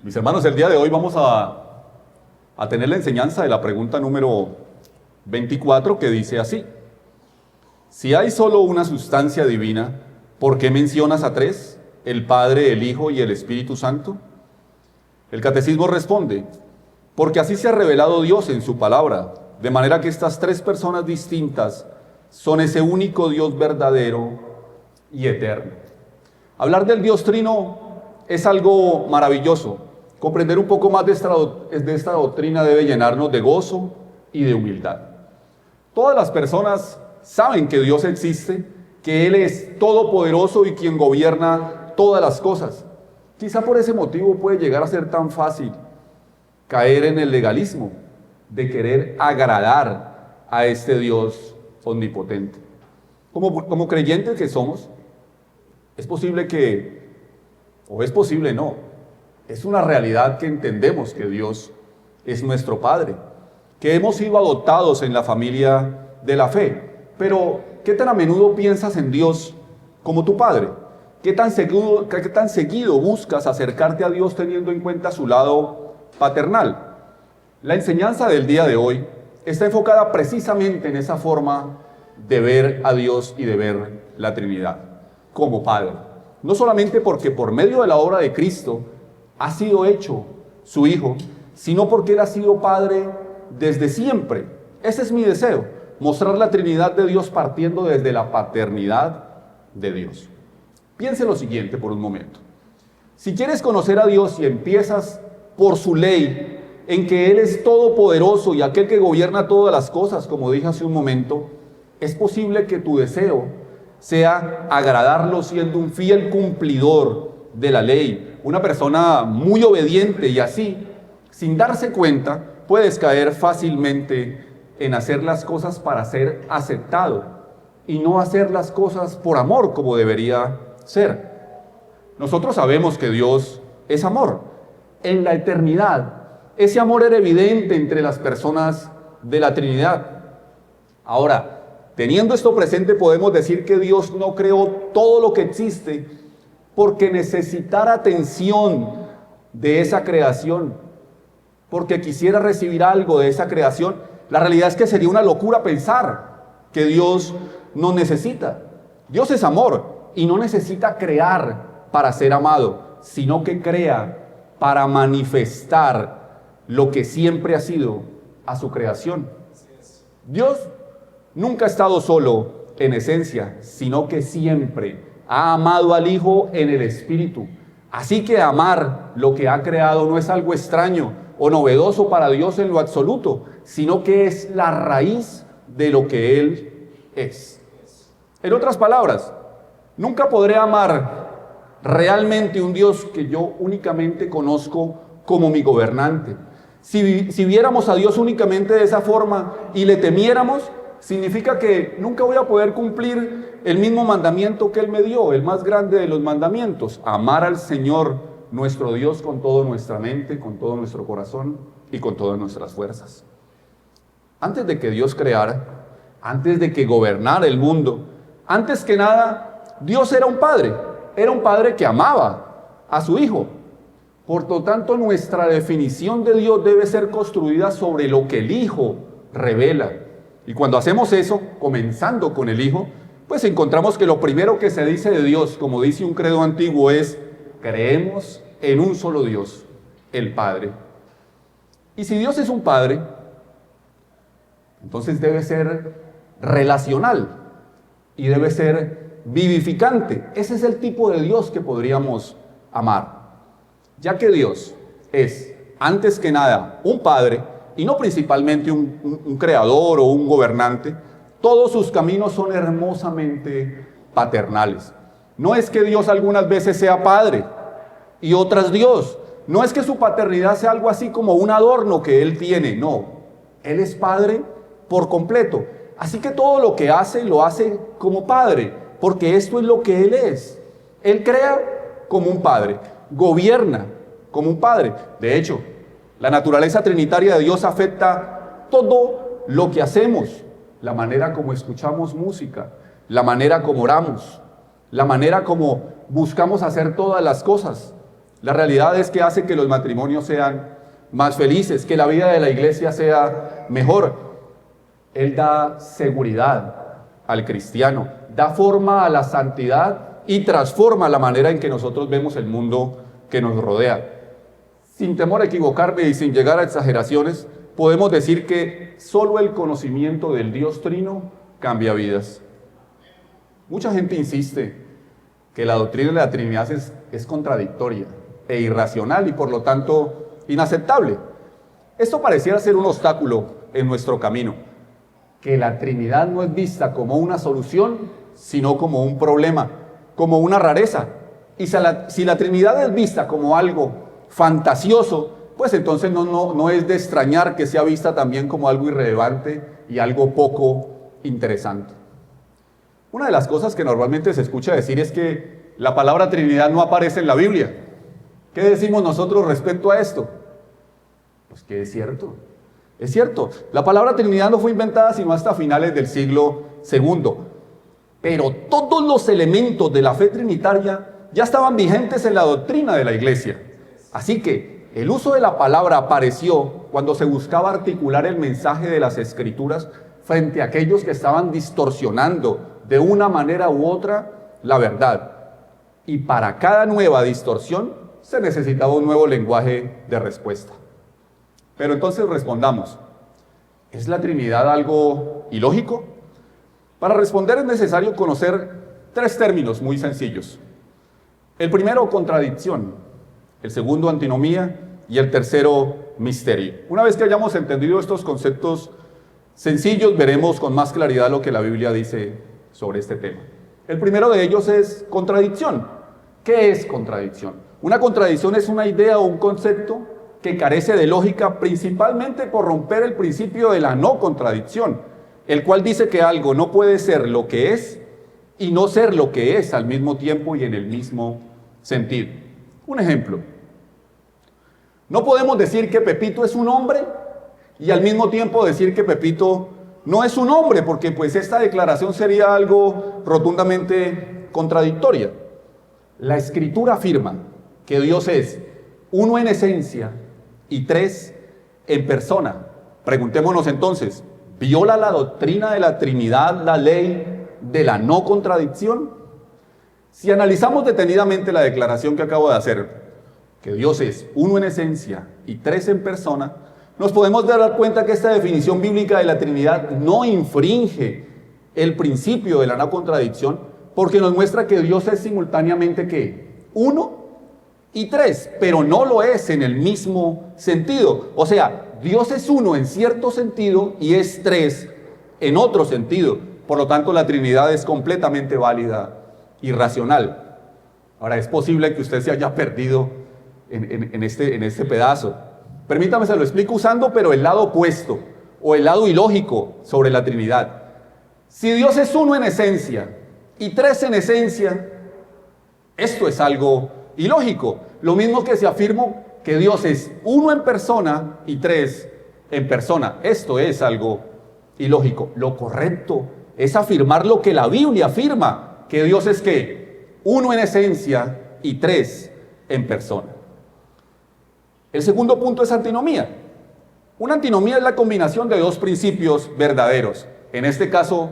Mis hermanos, el día de hoy vamos a tener la enseñanza de la pregunta número 24 que dice así: si hay solo una sustancia divina, ¿por qué mencionas a tres? ¿El Padre, el Hijo y el Espíritu Santo? El Catecismo responde: porque así se ha revelado Dios en su palabra, de manera que estas tres personas distintas son ese único Dios verdadero y eterno. Hablar del Dios Trino es algo maravilloso. Comprender un poco más de esta doctrina debe llenarnos de gozo y de humildad. Todas las personas saben que Dios existe, que Él es todopoderoso y quien gobierna todas las cosas. Quizá por ese motivo puede llegar a ser tan fácil caer en el legalismo de querer agradar a este Dios omnipotente. Como creyentes que somos, es posible no, es una realidad que entendemos que Dios es nuestro Padre, que hemos sido adoptados en la familia de la fe. Pero, ¿qué tan a menudo piensas en Dios como tu Padre? ¿Qué tan seguido buscas acercarte a Dios teniendo en cuenta su lado paternal? La enseñanza del día de hoy está enfocada precisamente en esa forma de ver a Dios y de ver la Trinidad como Padre. No solamente porque por medio de la obra de Cristo ha sido hecho su Hijo, sino porque Él ha sido Padre desde siempre. Ese es mi deseo, mostrar la Trinidad de Dios partiendo desde la paternidad de Dios. Piense lo siguiente por un momento. Si quieres conocer a Dios y empiezas por su ley, en que Él es todopoderoso y aquel que gobierna todas las cosas, como dije hace un momento, es posible que tu deseo sea agradarlo siendo un fiel cumplidor de la ley, una persona muy obediente, y así, sin darse cuenta, puedes caer fácilmente en hacer las cosas para ser aceptado y no hacer las cosas por amor como debería ser. Nosotros sabemos que Dios es amor. En la eternidad, ese amor era evidente entre las personas de la Trinidad. Ahora, teniendo esto presente, podemos decir que Dios no creó todo lo que existe porque necesitara atención de esa creación, porque quisiera recibir algo de esa creación. La realidad es que sería una locura pensar que Dios no necesita. Dios es amor y no necesita crear para ser amado, sino que crea para manifestar lo que siempre ha sido a su creación. Dios nunca ha estado solo en esencia, sino que siempre ha amado al Hijo en el Espíritu. Así que amar lo que ha creado no es algo extraño o novedoso para Dios en lo absoluto, sino que es la raíz de lo que Él es. En otras palabras, nunca podré amar realmente un Dios que yo únicamente conozco como mi gobernante. Si viéramos a Dios únicamente de esa forma y le temiéramos, significa que nunca voy a poder cumplir el mismo mandamiento que Él me dio, el más grande de los mandamientos: amar al Señor nuestro Dios con toda nuestra mente, con todo nuestro corazón y con todas nuestras fuerzas. Antes de que Dios creara, antes de que gobernara el mundo, antes que nada, Dios era un Padre que amaba a su Hijo. Por lo tanto, nuestra definición de Dios debe ser construida sobre lo que el Hijo revela. Y cuando hacemos eso, comenzando con el Hijo, pues encontramos que lo primero que se dice de Dios, como dice un credo antiguo, es: creemos en un solo Dios, el Padre. Y si Dios es un Padre, entonces debe ser relacional y debe ser vivificante. Ese es el tipo de Dios que podríamos amar. Ya que Dios es, antes que nada, un Padre, y no principalmente un creador o un gobernante, todos sus caminos son hermosamente paternales. No es que Dios algunas veces sea Padre y otras Dios. No es que su paternidad sea algo así como un adorno que Él tiene. No, Él es Padre por completo. Así que todo lo que hace, lo hace como Padre, porque esto es lo que Él es. Él crea como un Padre, gobierna como un Padre. De hecho, la naturaleza trinitaria de Dios afecta todo lo que hacemos: la manera como escuchamos música, la manera como oramos, la manera como buscamos hacer todas las cosas. La realidad es que hace que los matrimonios sean más felices, que la vida de la iglesia sea mejor. Él da seguridad al cristiano, da forma a la santidad y transforma la manera en que nosotros vemos el mundo que nos rodea. Sin temor a equivocarme y sin llegar a exageraciones, podemos decir que solo el conocimiento del Dios Trino cambia vidas. Mucha gente insiste que la doctrina de la Trinidad es contradictoria e irracional y por lo tanto inaceptable. Esto pareciera ser un obstáculo en nuestro camino, que la Trinidad no es vista como una solución, sino como un problema, como una rareza. Y si la Trinidad es vista como algo fantasioso, pues entonces no es de extrañar que sea vista también como algo irrelevante y algo poco interesante. Una de las cosas que normalmente se escucha decir es que la palabra Trinidad no aparece en la Biblia. ¿Qué decimos nosotros respecto a esto? Pues que es cierto. Es cierto, la palabra Trinidad no fue inventada sino hasta finales del siglo II. Pero todos los elementos de la fe trinitaria ya estaban vigentes en la doctrina de la iglesia. Así que el uso de la palabra apareció cuando se buscaba articular el mensaje de las Escrituras frente a aquellos que estaban distorsionando de una manera u otra la verdad. Y para cada nueva distorsión se necesitaba un nuevo lenguaje de respuesta. Pero entonces respondamos, ¿es la Trinidad algo ilógico? Para responder es necesario conocer 3 términos muy sencillos. El primero, contradicción. El segundo, antinomía, y el tercero, misterio. Una vez que hayamos entendido estos conceptos sencillos, veremos con más claridad lo que la Biblia dice sobre este tema. El primero de ellos es contradicción. ¿Qué es contradicción? Una contradicción es una idea o un concepto que carece de lógica, principalmente por romper el principio de la no contradicción, el cual dice que algo no puede ser lo que es y no ser lo que es al mismo tiempo y en el mismo sentido. Un ejemplo, no podemos decir que Pepito es un hombre y al mismo tiempo decir que Pepito no es un hombre, porque pues esta declaración sería algo rotundamente contradictoria. La Escritura afirma que Dios es uno en esencia y 3 en persona. Preguntémonos entonces, ¿viola la doctrina de la Trinidad la ley de la no contradicción? Si analizamos detenidamente la declaración que acabo de hacer, que Dios es uno en esencia y 3 en persona, nos podemos dar cuenta que esta definición bíblica de la Trinidad no infringe el principio de la no contradicción, porque nos muestra que Dios es simultáneamente ¿qué? 1 y 3, pero no lo es en el mismo sentido. O sea, Dios es 1 en cierto sentido y es 3 en otro sentido. Por lo tanto, la Trinidad es completamente válida y racional. Ahora, es posible que usted se haya perdido en este pedazo. Permítame, se lo explico usando, pero el lado opuesto, o el lado ilógico sobre la Trinidad. Si Dios es 1 en esencia y 3 en esencia, esto es algo ilógico. Lo mismo que si afirmo que Dios es 1 en persona y 3 en persona. Esto es algo ilógico. Lo correcto es afirmar lo que la Biblia afirma, que Dios es ¿qué? 1 en esencia y 3 en persona. El segundo punto es antinomía. Una antinomía es la combinación de 2 principios verdaderos. En este caso,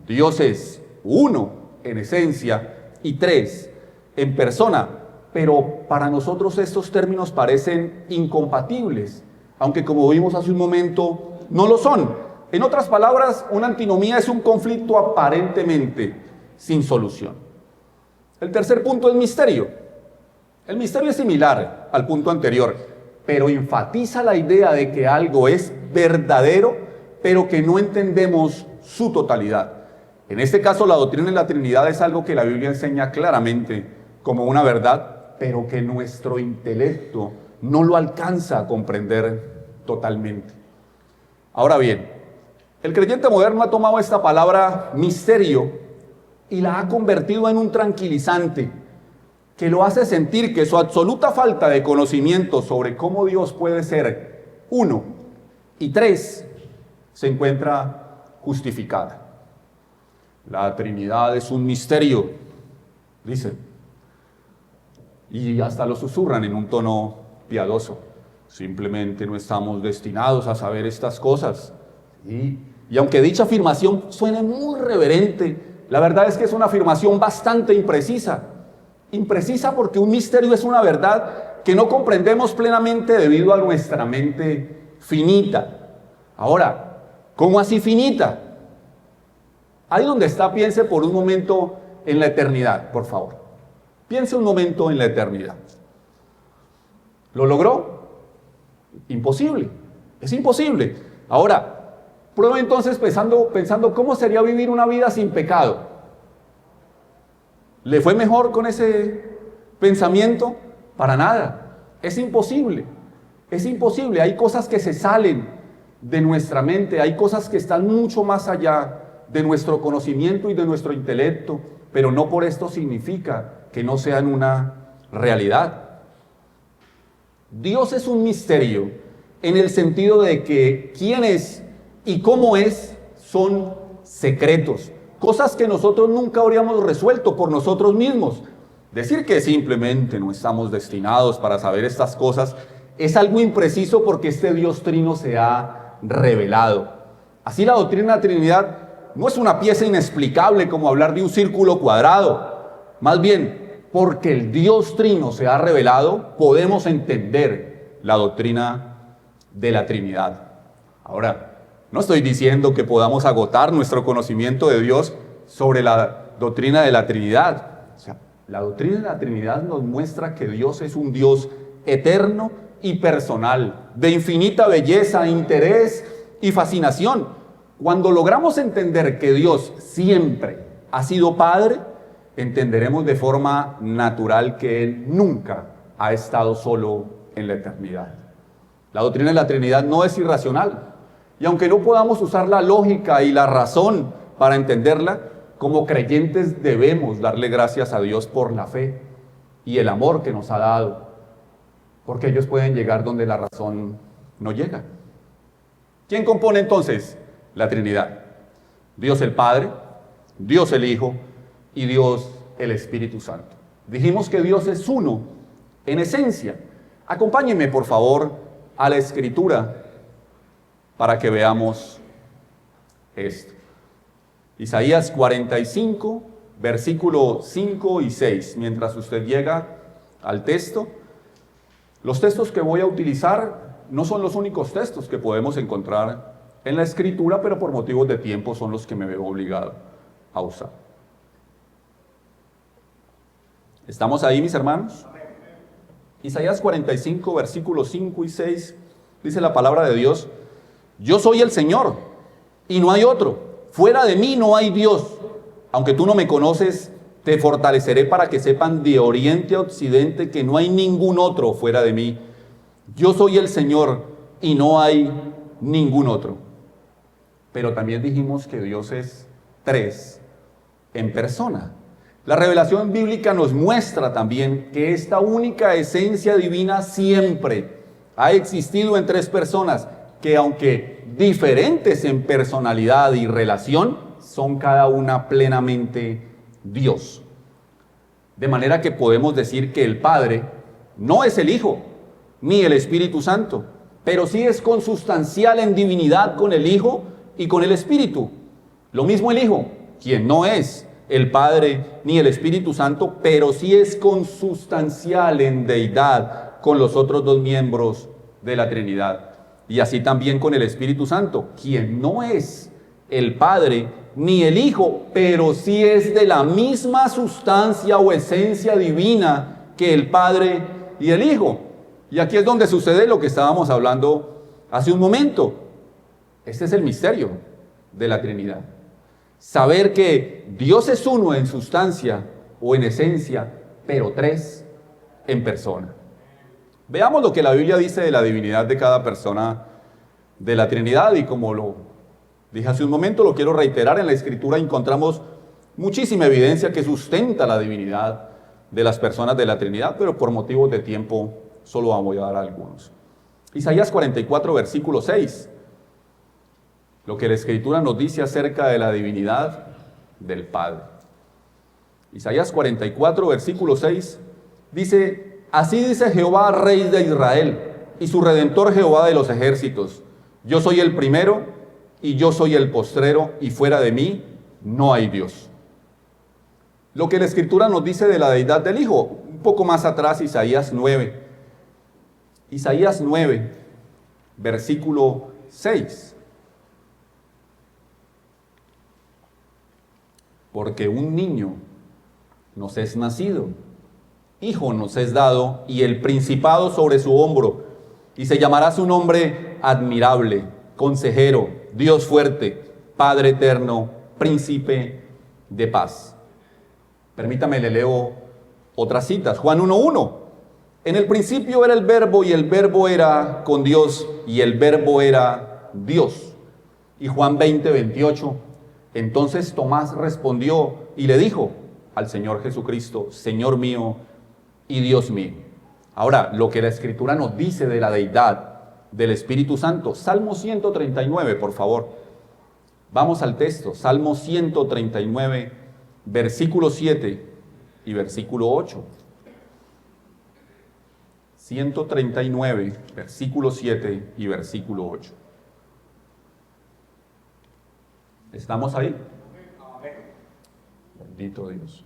Dios es 1 en esencia y 3 en persona. Pero para nosotros estos términos parecen incompatibles, aunque como vimos hace un momento, no lo son. En otras palabras, una antinomía es un conflicto aparentemente sin solución. El tercer punto es misterio. El misterio es similar al punto anterior, pero enfatiza la idea de que algo es verdadero, pero que no entendemos su totalidad. En este caso, la doctrina de la Trinidad es algo que la Biblia enseña claramente como una verdad, pero que nuestro intelecto no lo alcanza a comprender totalmente. Ahora bien, el creyente moderno ha tomado esta palabra misterio y la ha convertido en un tranquilizante que lo hace sentir que su absoluta falta de conocimiento sobre cómo Dios puede ser 1 y 3 se encuentra justificada. La Trinidad es un misterio, dice. y hasta lo susurran en un tono piadoso. Simplemente no estamos destinados a saber estas cosas. Y aunque dicha afirmación suene muy reverente, la verdad es que es una afirmación bastante imprecisa. Imprecisa porque un misterio es una verdad que no comprendemos plenamente debido a nuestra mente finita. Ahora, ¿cómo así finita? Ahí donde está, piense por un momento en la eternidad, por favor. Piense un momento en la eternidad. ¿Lo logró? Imposible. Es imposible. Ahora, prueba entonces pensando cómo sería vivir una vida sin pecado. ¿Le fue mejor con ese pensamiento? Para nada. Es imposible. Es imposible. Hay cosas que se salen de nuestra mente. Hay cosas que están mucho más allá de nuestro conocimiento y de nuestro intelecto, pero no por esto significa que no sean una realidad. Dios es un misterio en el sentido de que quién es y cómo es son secretos, cosas que nosotros nunca habríamos resuelto por nosotros mismos. Decir que simplemente no estamos destinados para saber estas cosas es algo impreciso porque este Dios trino se ha revelado. Así la doctrina de la Trinidad no es una pieza inexplicable como hablar de un círculo cuadrado. Más bien, porque el Dios trino se ha revelado, podemos entender la doctrina de la Trinidad. Ahora, no estoy diciendo que podamos agotar nuestro conocimiento de Dios sobre la doctrina de la Trinidad. O sea, la doctrina de la Trinidad nos muestra que Dios es un Dios eterno y personal, de infinita belleza, interés y fascinación. Cuando logramos entender que Dios siempre ha sido Padre, entenderemos de forma natural que Él nunca ha estado solo en la eternidad. La doctrina de la Trinidad no es irracional. Y aunque no podamos usar la lógica y la razón para entenderla, como creyentes debemos darle gracias a Dios por la fe y el amor que nos ha dado, porque ellos pueden llegar donde la razón no llega. ¿Quién compone entonces la Trinidad? Dios el Padre, Dios el Hijo y Dios el Espíritu Santo. Dijimos que Dios es uno en esencia. Acompáñenme, por favor, a la Escritura para que veamos esto. Isaías 45, versículo 5 y 6. Mientras usted llega al texto, los textos que voy a utilizar no son los únicos textos que podemos encontrar en la Escritura, pero por motivos de tiempo son los que me veo obligado a usar. ¿Estamos ahí, mis hermanos? Isaías 45, versículos 5 y 6, dice la palabra de Dios: yo soy el Señor y no hay otro. Fuera de mí no hay Dios. Aunque tú no me conoces, te fortaleceré para que sepan de oriente a occidente que no hay ningún otro fuera de mí. Yo soy el Señor y no hay ningún otro. Pero también dijimos que Dios es tres en persona. La revelación bíblica nos muestra también que esta única esencia divina siempre ha existido en tres personas, que aunque diferentes en personalidad y relación, son cada una plenamente Dios. De manera que podemos decir que el Padre no es el Hijo, ni el Espíritu Santo, pero sí es consustancial en divinidad con el Hijo y con el Espíritu. Lo mismo el Hijo, quien no es el Padre ni el Espíritu Santo, pero sí es consustancial en deidad con los otros dos miembros de la Trinidad. Y así también con el Espíritu Santo, quien no es el Padre ni el Hijo, pero sí es de la misma sustancia o esencia divina que el Padre y el Hijo. Y aquí es donde sucede lo que estábamos hablando hace un momento. Este es el misterio de la Trinidad. Saber que Dios es uno en sustancia o en esencia, pero tres en persona. Veamos lo que la Biblia dice de la divinidad de cada persona de la Trinidad, y como lo dije hace un momento, lo quiero reiterar: en la Escritura encontramos muchísima evidencia que sustenta la divinidad de las personas de la Trinidad, pero por motivos de tiempo solo vamos a dar algunos. Isaías 44, versículo 6. Lo que la Escritura nos dice acerca de la divinidad del Padre. Isaías 44, versículo 6, Dice, así dice Jehová, Rey de Israel, y su Redentor Jehová de los ejércitos. Yo soy el primero y yo soy el postrero, y fuera de mí no hay Dios. Lo que la Escritura nos dice de la deidad del Hijo, un poco más atrás, Isaías 9. Isaías 9, versículo 6. Porque un niño nos es nacido, hijo nos es dado, y el principado sobre su hombro, y se llamará su nombre admirable, consejero, Dios fuerte, Padre eterno, príncipe de paz. Permítame, le leo otras citas. Juan 1:1. En el principio era el verbo, y el verbo era con Dios, y el verbo era Dios. Y Juan 20:28. Entonces Tomás respondió y le dijo al Señor Jesucristo, Señor mío y Dios mío. Ahora, lo que la Escritura nos dice de la deidad del Espíritu Santo, Salmo 139, por favor. Vamos al texto, Salmo 139, versículo 7 y versículo 8. 139, versículo 7 y versículo 8. ¿Estamos ahí? Bendito Dios.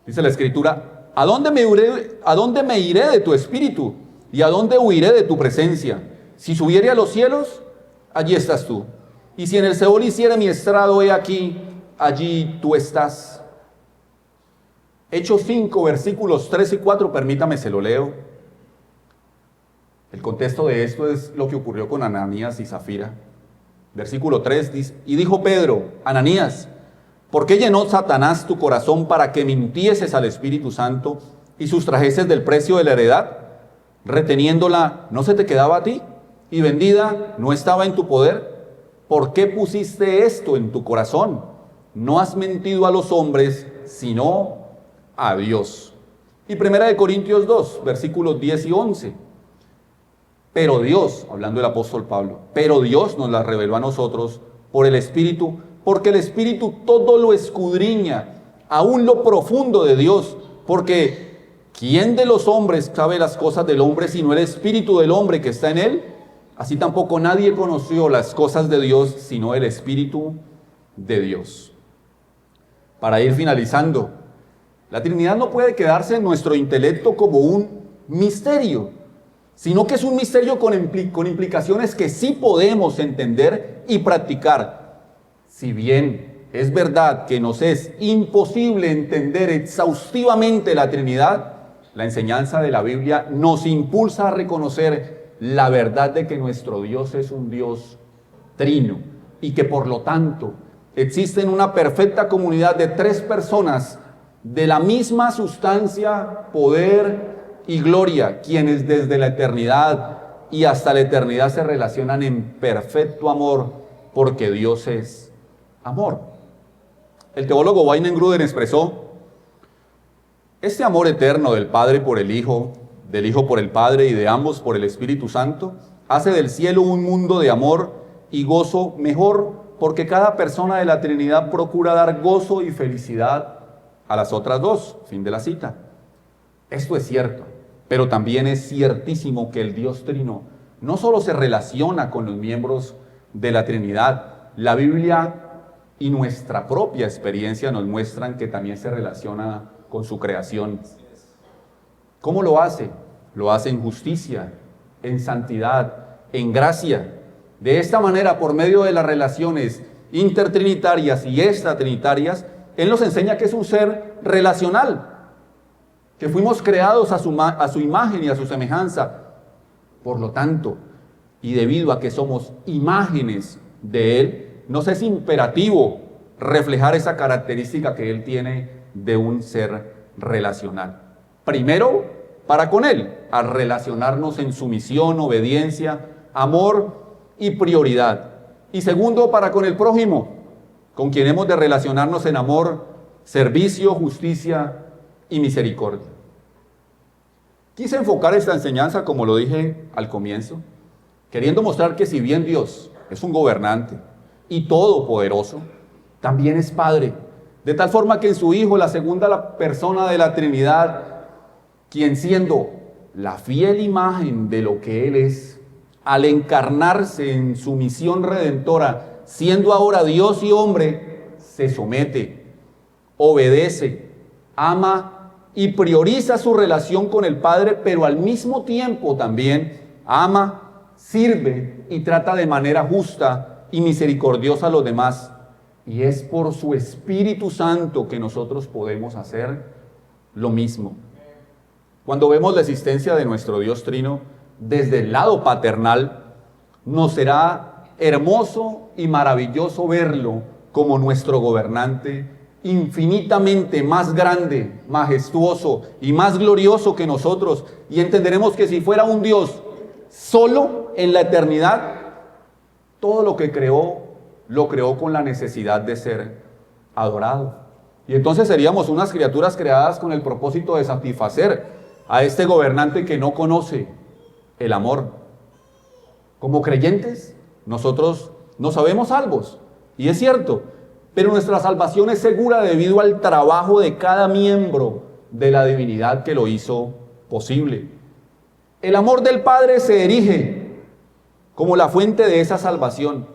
Dice la Escritura, ¿a dónde me iré de tu espíritu? ¿Y a dónde huiré de tu presencia? Si subiere a los cielos, allí estás tú. Y si en el Seol hiciera mi estrado, he aquí, allí tú estás. Hechos 5, versículos 3 y 4, permítame, se lo leo. El contexto de esto es lo que ocurrió con Ananías y Zafira. Versículo 3 dice, y dijo Pedro, Ananías, ¿por qué llenó Satanás tu corazón para que mintieses al Espíritu Santo y sustrajeses del precio de la heredad? Reteniéndola, ¿no se te quedaba a ti? Y vendida, ¿no estaba en tu poder? ¿Por qué pusiste esto en tu corazón? No has mentido a los hombres, sino a Dios. Y 1 Corintios 2, versículos 10 y 11. Pero Dios, hablando del apóstol Pablo, pero Dios nos la reveló a nosotros por el Espíritu, porque el Espíritu todo lo escudriña, aún lo profundo de Dios, porque ¿quién de los hombres sabe las cosas del hombre sino el Espíritu del hombre que está en él? Así tampoco nadie conoció las cosas de Dios sino el Espíritu de Dios. Para ir finalizando, la Trinidad no puede quedarse en nuestro intelecto como un misterio, sino que es un misterio con implicaciones que sí podemos entender y practicar. Si bien es verdad que nos es imposible entender exhaustivamente la Trinidad, la enseñanza de la Biblia nos impulsa a reconocer la verdad de que nuestro Dios es un Dios trino y que por lo tanto existe una perfecta comunidad de tres personas de la misma sustancia, poder y gloria, quienes desde la eternidad y hasta la eternidad se relacionan en perfecto amor, porque Dios es amor. El teólogo Weidengruden expresó, este amor eterno del Padre por el Hijo, del Hijo por el Padre y de ambos por el Espíritu Santo, hace del cielo un mundo de amor y gozo mejor, porque cada persona de la Trinidad procura dar gozo y felicidad a las otras dos. Fin de la cita. Esto es cierto, pero también es ciertísimo que el Dios Trino no solo se relaciona con los miembros de la Trinidad, la Biblia y nuestra propia experiencia nos muestran que también se relaciona con su creación. ¿Cómo lo hace? Lo hace en justicia, en santidad, en gracia. De esta manera, por medio de las relaciones intertrinitarias y extratrinitarias, Él nos enseña que es un ser relacional, que fuimos creados a su imagen y a su semejanza. Por lo tanto, y debido a que somos imágenes de Él, nos es imperativo reflejar esa característica que Él tiene de un ser relacional. Primero, para con Él, a relacionarnos en sumisión, obediencia, amor y prioridad. Y segundo, para con el prójimo, con quien hemos de relacionarnos en amor, servicio, justicia y misericordia. Quise enfocar esta enseñanza, como lo dije al comienzo, queriendo mostrar que si bien Dios es un gobernante y todopoderoso, también es Padre, de tal forma que en su Hijo, la segunda persona de la Trinidad, quien siendo la fiel imagen de lo que Él es, al encarnarse en su misión redentora, siendo ahora Dios y hombre, se somete, obedece, ama y prioriza su relación con el Padre, pero al mismo tiempo también ama, sirve y trata de manera justa y misericordiosa a los demás. Y es por su Espíritu Santo que nosotros podemos hacer lo mismo. Cuando vemos la existencia de nuestro Dios Trino desde el lado paternal, nos será hermoso y maravilloso verlo como nuestro gobernante, infinitamente más grande, majestuoso y más glorioso que nosotros. Y entenderemos que si fuera un Dios solo en la eternidad, todo lo que creó, lo creó con la necesidad de ser adorado. Y entonces seríamos unas criaturas creadas con el propósito de satisfacer a este gobernante que no conoce el amor. Como creyentes, nosotros no sabemos salvos, y es cierto, pero nuestra salvación es segura debido al trabajo de cada miembro de la divinidad que lo hizo posible. El amor del Padre se erige como la fuente de esa salvación.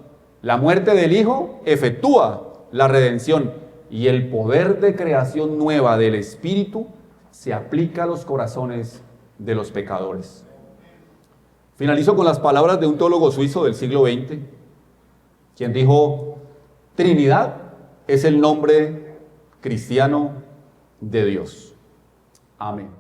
La muerte del Hijo efectúa la redención y el poder de creación nueva del Espíritu se aplica a los corazones de los pecadores. Finalizo con las palabras de un teólogo suizo del siglo XX, quien dijo: Trinidad es el nombre cristiano de Dios. Amén.